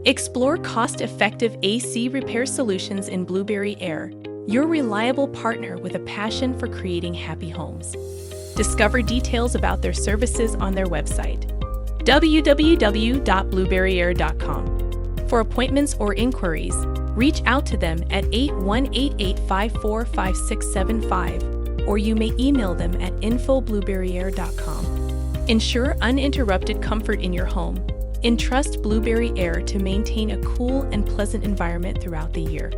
Explore cost-effective AC repair solutions in Blueberry Air, your reliable partner with a passion for creating happy homes. Discover details about their services on their website, www.blueberryair.com. For appointments or inquiries, reach out to them at 8188545675, or you may email them at info@blueberryair.com. Ensure uninterrupted comfort in your home. Entrust Blueberry Air to maintain a cool and pleasant environment throughout the year.